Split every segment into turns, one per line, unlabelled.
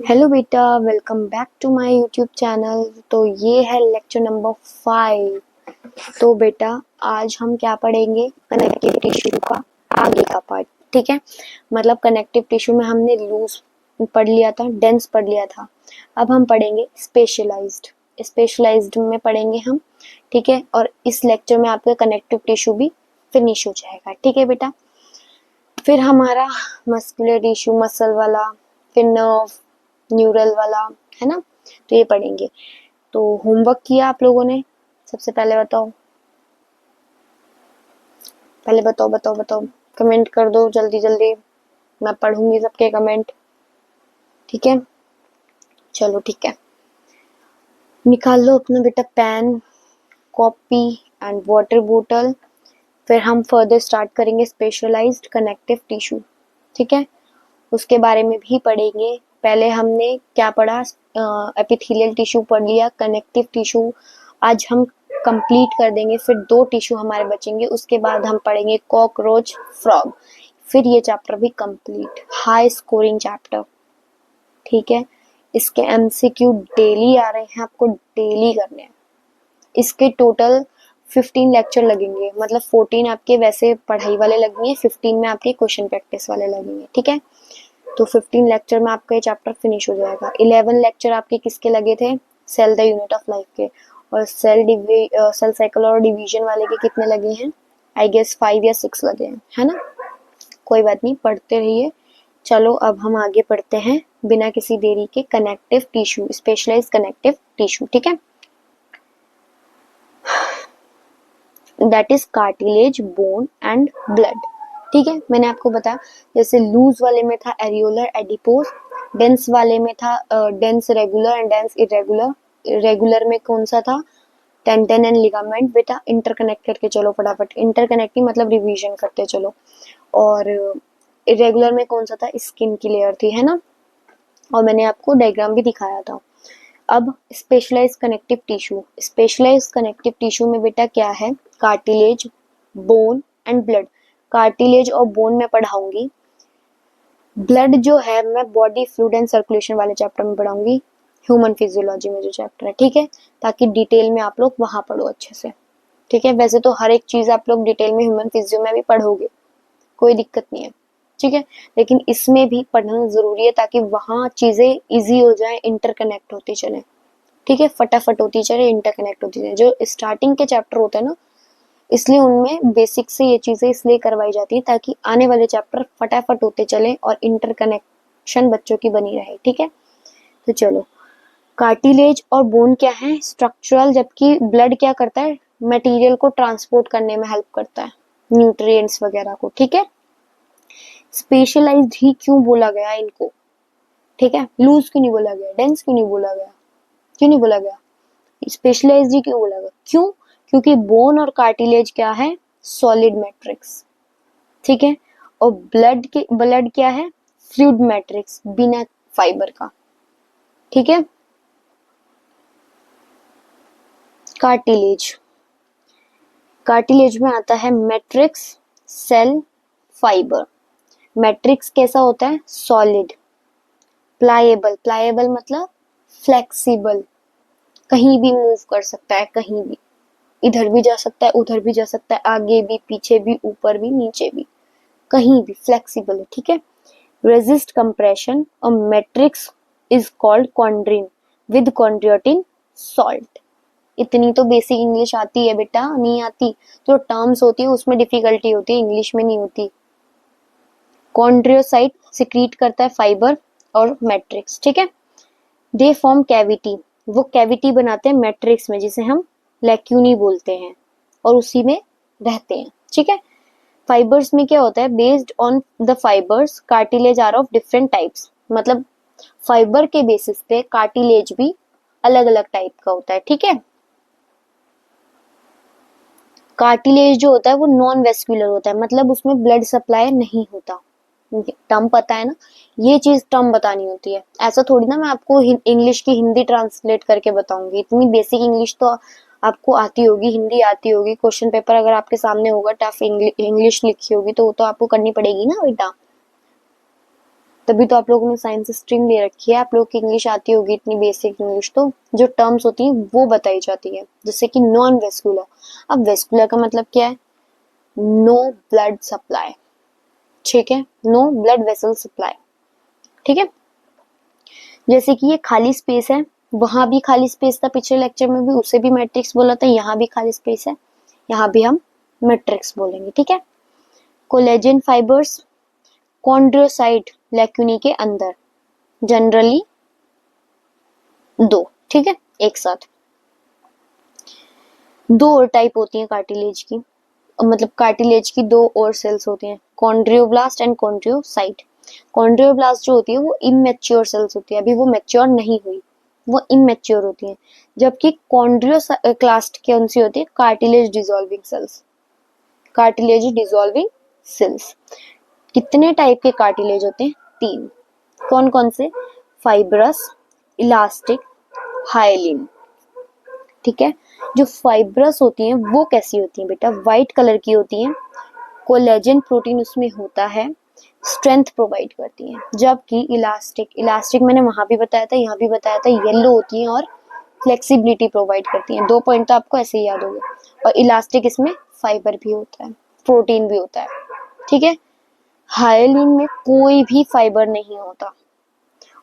Hello बेटा, welcome back to my YouTube channel. तो ये है लेक्चर नंबर 5। तो बेटा आज हम क्या पढ़ेंगे? कनेक्टिव टिश्यू का आगे का पार्ट। ठीक है, मतलब कनेक्टिव टिश्यू में हमने लूज पढ़ लिया था, डेंस पढ़ लिया था। अब हम पढ़ेंगे स्पेशलाइज्ड। स्पेशलाइज्ड में पढ़ेंगे हम। ठीक है, और इस लेक्चर में आपका कनेक्टिव टिश्यू भी फिनिश हो जाएगा। ठीक है बेटा, फिर हमारा मस्कुलर टिश्यू, मसल वाला, फिर नर्व, न्यूरल वाला, है ना। तो ये पढ़ेंगे। तो होमवर्क किया आप लोगों ने? सबसे पहले बताओ, बताओ कमेंट कर दो जल्दी जल्दी, मैं पढ़ूंगी सबके कमेंट। ठीक है, चलो ठीक है, निकाल लो अपना बेटा पेन, कॉपी एंड वाटर बोतल। फिर हम फर्दर स्टार्ट करेंगे स्पेशलाइज्ड कनेक्टिव टिश्यू। ठीक है, उसके बारे में भी पढ़ेंगे। पहले हमने क्या पढ़ा? एपिथेलियल टिश्यू पढ़ लिया, कनेक्टिव टिश्यू आज हम कंप्लीट कर देंगे। फिर 2 टिश्यू हमारे बचेंगे, उसके बाद हम पढ़ेंगे कॉकरोच, फ्रॉग। फिर ये चैप्टर भी कंप्लीट, हाई स्कोरिंग चैप्टर। ठीक है, इसके एमसीक्यू डेली आ रहे हैं, आपको डेली करने हैं। इसके टोटल 15 लेक्चर लगेंगे, मतलब 14 आपके वैसे पढ़ाई वाले लगेंगे, 15 में आपके क्वेश्चन प्रैक्टिस वाले लगेंगे। ठीक है, तो 15 लेक्चर में आपका ये चैप्टर फिनिश हो जाएगा। 11 लेक्चर आपके किसके लगे थे? Cell the unit of life के। और सेल साइकिल और डिवीजन वाले के कितने लगे हैं? आई गेस 5 या 6 लगे हैं, है ना। कोई बात नहीं, पढ़ते रहिए। चलो अब हम आगे पढ़ते हैं बिना किसी देरी के connective tissue, specialised connective tissue. ठीक है, that is cartilage, bone and blood. ठीक है, मैंने आपको बताया जैसे लूज वाले में था एरियोलर, एडिपोज। डेंस वाले में था dense regular and dense irregular. Regular में कौन सा था? Tendon and ligament. बेटा इंटरकनेक्ट करके चलो फटाफट, इंटरकनेक्टिंग मतलब रिवीजन करते चलो। और इरेगुलर में कौन सा था? स्किन की लेयर थी, है ना। और मैंने आपको डायग्राम भी दिखाया था। अब specialise connective tissue. Specialise connective tissue में बेटा क्या है? Cartilage, bone and blood. Cartilage और बोन में पढ़ाऊंगी। ब्लड जो है मैं बॉडी फ्लूइड एंड सर्कुलेशन वाले चैप्टर में पढ़ाऊंगी, ह्यूमन फिजियोलॉजी में जो चैप्टर है। ठीक है, ताकि डिटेल में आप लोग वहां पढ़ो अच्छे से। ठीक है, वैसे तो हर एक चीज आप लोग डिटेल में ह्यूमन फिजियो में भी पढ़ोगे, कोई दिक्कत नहीं है। ठीक है, लेकिन इसमें भी पढ़ना जरूरी है ताकि वहां चीजें इजी हो जाए, इंटरकनेक्ट होती चले। ठीक है, फटाफट होती चले, इंटरकनेक्ट होती चले। जो स्टार्टिंग के चैप्टर होते हैं ना, इसलिए उनमें बेसिक से ये चीजें इसलिए करवाई जाती है ताकि आने वाले चैप्टर फटाफट होते चले और इंटरकनेक्शन बच्चों की बनी रहे। ठीक है, तो चलो, कार्टिलेज और बोन क्या है? स्ट्रक्चरल, जबकि ब्लड क्या करता है? मटेरियल को ट्रांसपोर्ट करने में हेल्प करता है, न्यूट्रिएंट्स वगैरह को। ठीक है, स्पेशलाइज्ड ही क्यों बोला गया इनको? ठीक है, लूज क्यों नहीं बोला गया? डेंस क्यों नहीं बोला गया? क्यों नहीं बोला गया? स्पेशलाइज्ड ही क्यों बोला गया? क्यों? क्योंकि बोन और कार्टिलेज क्या है? Solid matrix. ठीक है, और ब्लड क्या है? फ्लूइड मैट्रिक्स, बिना फाइबर का। ठीक है, कार्टिलेज, कार्टिलेज में आता है मैट्रिक्स, सेल, फाइबर। मैट्रिक्स कैसा होता है? सॉलिड। प्लाएबल, प्लाएबल मतलब फ्लेक्सिबल, कहीं भी मूव कर सकता है, कहीं भी, इधर भी जा सकता है, उधर भी जा सकता है, आगे भी, पीछे भी, ऊपर भी, नीचे भी, कहीं भी फ्लेक्सिबल है। ठीक है, रेजिस्ट कंप्रेशन। और matrix is called chondrin with chondroitin salt. इतनी तो बेसिक इंग्लिश आती है बेटा, नहीं आती जो टर्म्स होती है उसमें डिफिकल्टी होती है, इंग्लिश में नहीं होती। कॉन्ड्रियोसाइट सिक्रीट करता है फाइबर और मैट्रिक्स। ठीक है, दे फॉर्म कैविटी, वो कैविटी बनाते हैं मैट्रिक्स में, जिसे हम लैक्यूनी बोलते हैं, और उसी में रहते हैं। ठीक है, फाइबर्स में क्या होता है? Based on the fibres cartilage are of different types. मतलब फाइबर के बेसिस पे कार्टिलेज भी अलग अलग टाइप का होता है। ठीक है, कार्टिलेज जो होता है वो नॉन वेस्कुलर होता है, मतलब उसमें ब्लड सप्लाई नहीं होता। टर्म पता है ना, ये चीज टर्म बतानी होती है। ऐसा थोड़ी ना मैं आपको इंग्लिश की हिंदी ट्रांसलेट करके बताऊंगी, इतनी बेसिक इंग्लिश तो आपको आती होगी, हिंदी आती होगी। क्वेश्चन पेपर अगर आपके सामने होगा, टफ इंग्लिश लिखी होगी तो वो तो आपको करनी पड़ेगी ना बेटा। तभी तो आप लोगों ने साइंस स्ट्रीम ले रखी है, आप लोग की इंग्लिश आती होगी इतनी बेसिक इंग्लिश, तो जो टर्म्स होती हैं वो बताई जाती है। जैसे कि नॉन वेस्कुलर, अब वेस्कुलर का मतलब क्या है? नो ब्लड सप्लाई, ठीक है, नो ब्लड वेसल सप्लाई, ठीक है। जैसे कि ये खाली स्पेस है, वहां भी खाली स्पेस था पिछले लेक्चर में भी, उसे भी मैट्रिक्स बोला था, यहाँ भी खाली स्पेस है, यहाँ भी हम मैट्रिक्स बोलेंगे, ठीक है। कोलेजन फाइबर्स कॉन्ड्रोसाइट लैक्यूनी के अंदर, जनरली दो, ठीक है, एक साथ। दो और टाइप होती हैं कार्टिलेज की, मतलब कार्टिलेज की दो और सेल्स होती हैं, कॉन्ड्रियोब्लास्ट एंड कॉन्ड्रियोसाइट। कॉन्ड्रियोब्लास्ट जो होती है वो इमेच्योर सेल्स होती है, अभी वो मैच्योर नहीं हुई, वो इमेच्योर होती हैं। जबकि कॉन्ड्रियोक्लास्ट कौन सी होती है? Cartilage dissolving cells, cartilage dissolving cells. कितने टाइप के कार्टिलेज होते हैं? तीन। कौन कौन से? फाइब्रस, इलास्टिक, हाइलिन, ठीक है। जो फाइब्रस होती हैं वो कैसी होती हैं बेटा? व्हाइट कलर की होती हैं, कोलेजन प्रोटीन उसमें होता है, स्ट्रेंथ प्रोवाइड करती हैं। जबकि इलास्टिक, इलास्टिक मैंने वहां भी बताया था, यहाँ भी बताया था, येलो होती हैं और फ्लेक्सिबिलिटी प्रोवाइड करती हैं। दो पॉइंट तो आपको ऐसे ही याद होंगे। और इलास्टिक इसमें फाइबर भी होता है, प्रोटीन भी होता है, ठीक है। हाइलिन में कोई भी फाइबर नहीं होता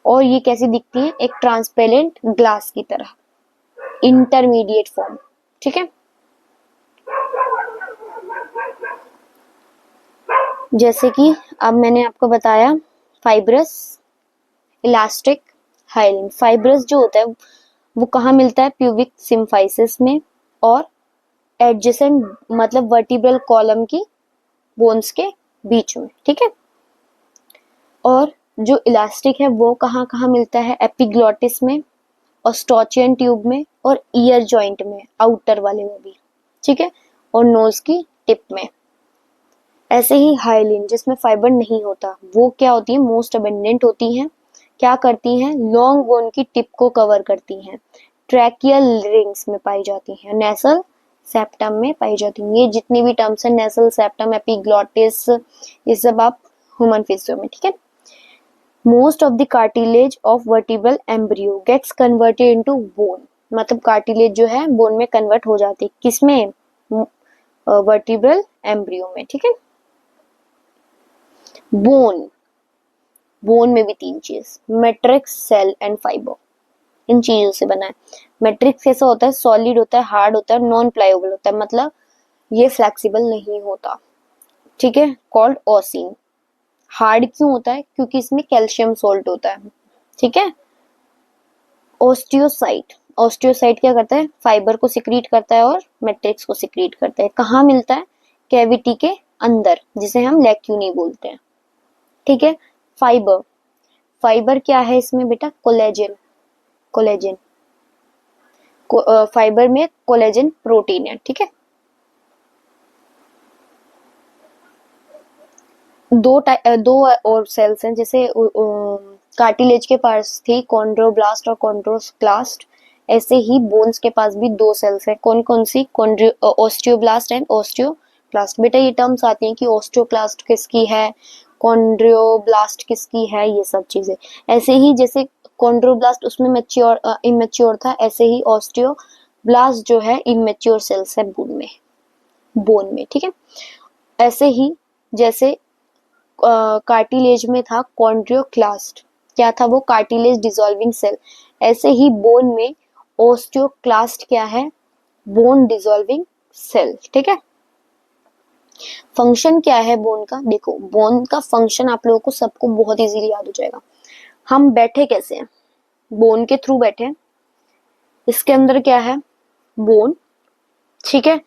और ये कैसी दिखती है? एक ट्रांसपेरेंट ग्लास की तरह, इंटरमीडिएट फॉर्म, ठीक है। जैसे कि अब मैंने आपको बताया फाइब्रस, इलास्टिक, हाइलिन। फाइब्रस जो होता है वो कहाँ मिलता है? प्यूबिक सिम्फाइसिस में और एडजेसेंट मतलब वर्टिब्रल कॉलम की बोन्स के बीच में, ठीक है। और जो इलास्टिक है वो कहाँ कहाँ मिलता है? एपिग्लॉटिस में, ऑस्टोचियन ट्यूब में और ईयर जॉइंट में, आउटर वाले में भी, ठीक है, और नोज की टिप में। ऐसे ही हाइलिन जिसमें फाइबर नहीं होता, वो क्या होती है? मोस्ट अबेंडेंट होती हैं। क्या करती हैं? लॉन्ग बोन की टिप को कवर करती हैं, ट्रैकियल रिंग्स में पाई जाती हैं, नेसल सेप्टम में पाई जाती हैं। ये जितनी भी टर्म्स हैं, नेसल सेप्टम, एपिग्लॉटिस, ये सब आप ह्यूमन फिजियो में, ठीक है। Most of the cartilage of vertebral embryo gets converted into bone, मतलब कार्टिलेज जो है बोन में कन्वर्ट हो जाती है, किसमें? वर्टिब्रल एम्ब्रियो में, ठीक है। बोन, बोन में भी तीन चीज, मैट्रिक्स, सेल एंड फाइबर, इन चीजों से बना है। मैट्रिक्स कैसा होता है? सॉलिड होता है, हार्ड होता है, नॉन प्लायबल होता है, मतलब ये फ्लेक्सिबल नहीं होता, ठीक है, कॉल्ड ओसिन। हार्ड क्यों होता है? क्योंकि इसमें कैल्शियम सोल्ट होता है, ठीक है। ऑस्टियोसाइट, ऑस्टियोसाइट क्या करता है? फाइबर को सिक्रीट करता है और मैट्रिक्स को सिक्रीट करता है। कहाँ मिलता है? कैविटी के अंदर, जिसे हम लैक्यूनी बोलते हैं, ठीक है। फाइबर, फाइबर क्या है इसमें बेटा? कोलेजन, कोलेजन, फाइबर में कोलेजन प्रोटीन है, ठीक है। दो और सेल्स हैं, जैसे कार्टिलेज के पास थी कॉन्ड्रोब्लास्ट और कॉन्ड्रोक्लास्ट, ऐसे ही बोन्स के पास भी दो सेल्स हैं। कौन कौन सी? Osteoblast and osteoclast. बेटा ये टर्म्स आती हैं कि ऑस्टियोक्लास्ट किसकी है, कॉन्ड्रोब्लास्ट किसकी है, ये सब चीजें। ऐसे ही जैसे कॉन्ड्रोब्लास्ट उसमें मैच्योर इमेच्योर था, ऐसे ही ऑस्टियोब्लास्ट जो है इमेच्योर सेल्स है बोन में, ठीक है। ऐसे ही जैसे कार्टिलेज में था कॉन्ड्रियोक्लास्ट, क्या था वो? Cartilage dissolving cell. ऐसे ही बोन में ओस्टियोक्लास्ट क्या है? बोन डिसॉल्विंग सेल, ठीक है। फंक्शन क्या है बोन का? देखो बोन का फंक्शन आप लोगों को सबको बहुत इजीली याद हो जाएगा। हम बैठे कैसे हैं? बोन के थ्रू बैठे हैं। इसके अंदर क्या है? बोन, ठीक है।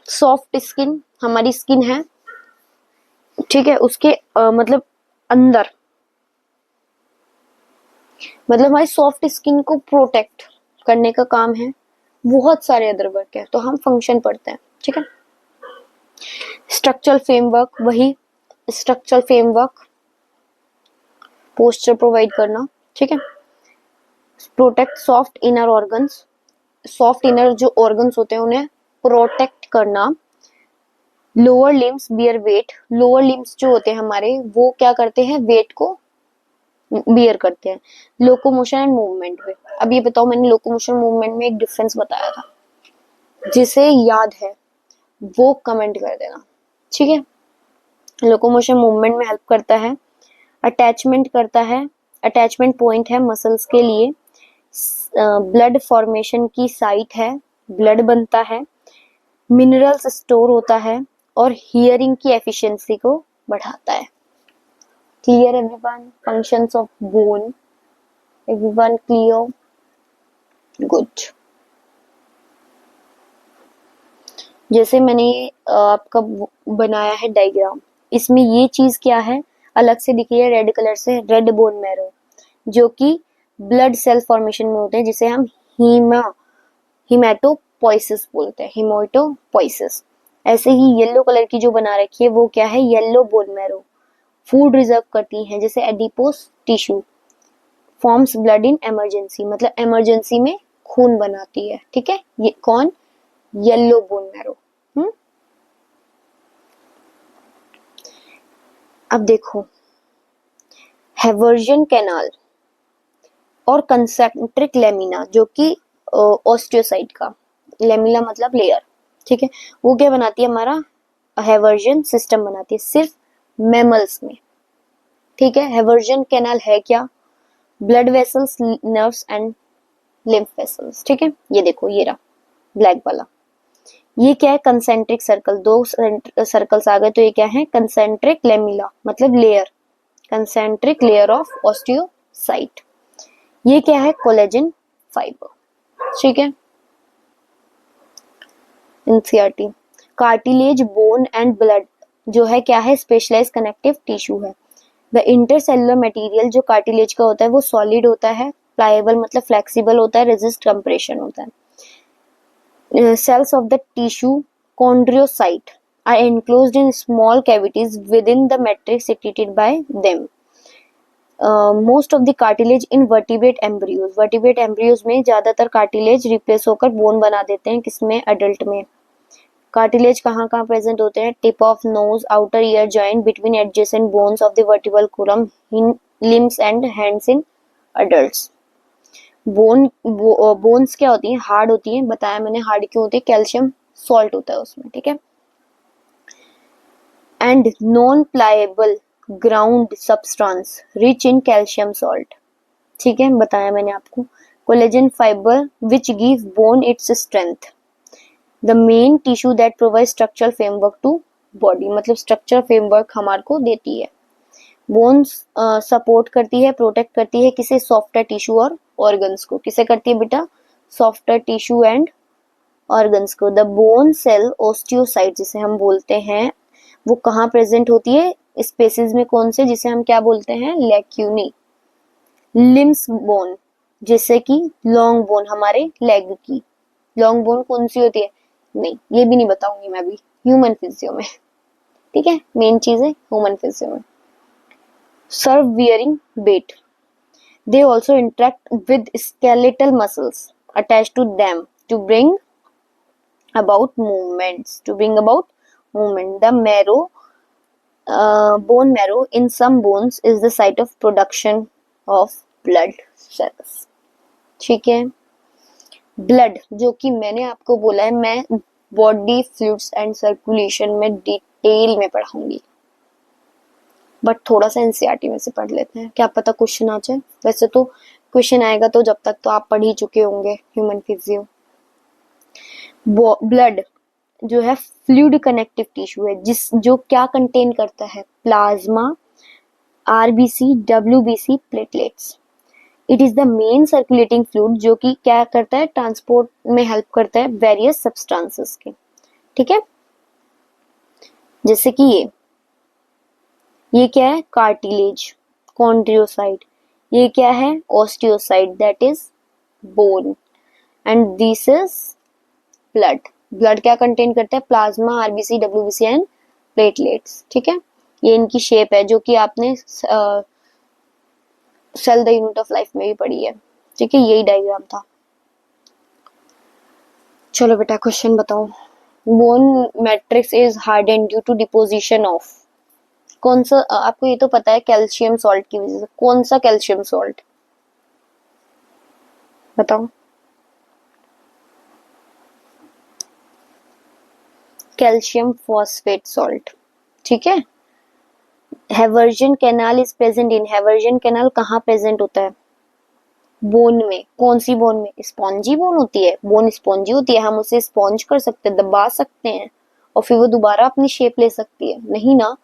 सॉफ्ट स्किन, हमारी स्किन है, ठीक है, उसके मतलब अंदर, मतलब हमारी सॉफ्ट स्किन को प्रोटेक्ट करने का काम है। बहुत सारे अदर वर्क है, तो हम फंक्शन पढ़ते हैं, ठीक है। स्ट्रक्चरल फ्रेमवर्क, वही स्ट्रक्चरल फ्रेमवर्क, पोस्चर प्रोवाइड करना, ठीक है। Protect soft inner organs, soft inner जो ऑर्गन्स होते हैं उन्हें प्रोटेक्ट करना। Lower limbs bear weight, lower limbs जो होते हैं हमारे वो क्या करते हैं, वेट को बियर करते हैं। लोकोमोशन एंड मूवमेंट में, अब ये बताओ मैंने लोकोमोशन मूवमेंट में एक डिफरेंस बताया था, जिसे याद है वो कमेंट कर देना, ठीक है। लोकोमोशन मूवमेंट में हेल्प करता है, अटैचमेंट करता है, अटैचमेंट पॉइंट है मसल्स के लिए, ब्लड फॉर्मेशन की साइट है, ब्लड बनता है, मिनरल्स स्टोर होता है, और हियरिंग की एफिशिएंसी को बढ़ाता है। Clear everyone? Functions of bone, everyone clear? Good. जैसे मैंने आपका बनाया है डायग्राम, इसमें ये चीज क्या है अलग से दिखी है रेड कलर से, रेड बोन मैरो, जो कि ब्लड सेल फॉर्मेशन में होते हैं, जिसे हम हिमेटोपोइसिस बोलते हैं, हिमेटोपोइसिस। ऐसे ही येलो कलर की जो बना रखी है वो क्या है, yellow bone marrow, food reserve करती है, जैसे adipose tissue, forms blood in emergency, मतलब इमरजेंसी में खून बनाती है, ठीक है। ये कौन, येलो बोन मैरो। अब देखो, हेवर्जन कैनाल और कंसेंट्रिक लेमिना, जो कि ऑस्टियोसाइट का, लेमिना मतलब लेयर, ठीक है, वो क्या बनाती है, हमारा हेवर्जन सिस्टम बनाती है, सिर्फ मैमल्स में, ठीक है। हेवर्जन कैनाल है क्या, blood vessels, nerves and lymph vessels, ठीक है। ये देखो, ये रहा ब्लैक वाला, ये क्या है, कंसेंट्रिक सर्कल, दो सर्कल्स आ गए तो ये क्या है, कंसेंट्रिक लेमिला मतलब layer, concentric layer of osteocyte. ये क्या है, कोलेजन फाइबर, ठीक है। NCERT, cartilage, bone and blood जो है क्या है, स्पेशलाइज्ड कनेक्टिव टिश्यू है। द इंटरसेलुलर मटेरियल जो कार्टिलेज का होता है वो सॉलिड होता है, प्लायबल मतलब फ्लेक्सिबल होता है, रेजिस्ट कंप्रेशन होता है। Cells of the tissue chondrocyte are enclosed in small cavities within the matrix secreted by them. Most of the cartilage in vertebrate embryos में ज्यादातर cartilage replace होकर bone बना देते हैं, किसमें, adult में। cartilage कहाँ कहाँ present होते हैं, tip of nose, outer ear joint between adjacent bones of the vertebral column, limbs and hands in adults. Bones क्या होती है, हार्ड होती है, बताया मैंने हार्ड क्यों होती है, कैल्शियम सॉल्ट होता है उसमें, ठीक है। And non pliable ground substance rich in calcium salt, ठीक है, बताया मैंने आपको। Collagen fibre which give bone its strength, the main tissue that provide structural framework to body, मतलब स्ट्रक्चर फ्रेमवर्क हमारे को देती है। बोन्स सपोर्ट करती है, प्रोटेक्ट करती है किसे, सॉफ्टवेयर टिश्यू और ऑर्गन्स को, किसे करती है बेटा, सॉफ्टवेयर टिश्यू एंड ऑर्गन्स को। द बोन सेल ऑस्टियोसाइट जिसे हम बोलते हैं वो कहाँ प्रेजेंट होती है, स्पेसिस में कौन से, जिसे हम क्या बोलते हैं, लैक्यूनी। लिम्स बोन जैसे कि लॉन्ग बोन, हमारे लेग की लॉन्ग बोन कौन सी होती है, नहीं ये भी नहीं बताऊंगी मैं अभी, ह्यूमन फिजियो में, ठीक है, मेन चीज है ह्यूमन फिजियो में। Serve wearing bet, they also interact with skeletal muscles attached to them to bring about movements, the marrow, bone marrow in some bones is the site of production of blood cells, ठीक है। Blood जो कि मैंने आपको बोला है, मैं body fluids and circulation में डिटेल में पढ़ाऊंगी, बट थोड़ा सा एनसीईआरटी में से पढ़ लेते हैं, क्या पता क्वेश्चन आ जाए। वैसे तो क्वेश्चन आएगा तो जब तक तो आप पढ़ ही चुके होंगे ह्यूमन फिजियो। ब्लड जो है फ्लूइड कनेक्टिव टिश्यू है, जो क्या कंटेन करता है, plasma, RBC, WBC, platelets. It is the main circulating fluid जो कि क्या करता है, ट्रांसपोर्ट में हेल्प करता है वेरियस सब्सटेंसेस के, ठीक है। जैसे कि ये क्या है, कार्टिलेज, कॉन्ड्रियोसाइट, ये क्या है, osteocyte that is bone, and this is blood. Blood क्या कंटेन करता है, plasma, RBC, WBC and platelets, ठीक है। ये इनकी शेप है जो कि आपने cell the unit of life में भी पढ़ी है, ठीक है, यही डायग्राम था। चलो बेटा क्वेश्चन बताओ, bone matrix is harden due to deposition of, कौन सा, आपको ये तो पता है, कैल्शियम सॉल्ट की वजह से। कौन सा कैल्शियम सॉल्ट बताओ? कैल्शियम फॉस्फेट सॉल्ट, ठीक है। Haversian canal is present in, Haversian canal कहाँ प्रेजेंट होता है? बोन में। कौन सी बोन में? स्पॉन्जी बोन होती है, बोन स्पॉन्जी होती है, हम उसे स्पॉन्ज कर सकते हैं, दबा सकते हैं और फिर वो दोबारा अपनी शेप ले सकती है, नहीं ना,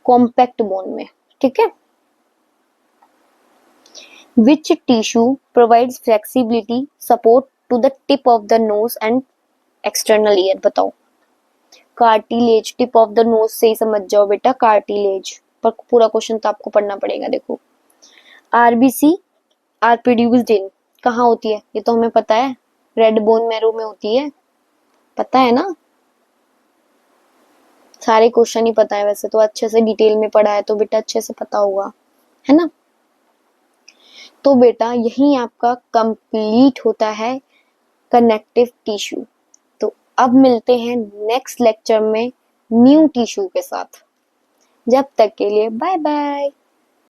कॉम्पैक्ट बोन में, ठीक है। Which tissue provides flexibility support to the tip of the nose and external ear? बताओ। Cartilage, tip of the nose से ही समझ जाओ बेटा, कार्टिलेज। पर पूरा क्वेश्चन तो आपको पढ़ना पड़ेगा। देखो, आरबीसी आर प्रोड्यूस्ड इन, कहाँ होती है? ये तो हमें पता है, रेड बोन मैरो में होती है, पता है ना? सारे क्वेश्चन ही पता है वैसे तो, अच्छे से डिटेल में पढ़ा है तो बेटा अच्छे से पता होगा, है ना। तो बेटा यही आपका कंप्लीट होता है कनेक्टिव टिश्यू। तो अब मिलते हैं नेक्स्ट लेक्चर में न्यू टिश्यू के साथ। जब तक के लिए बाय बाय।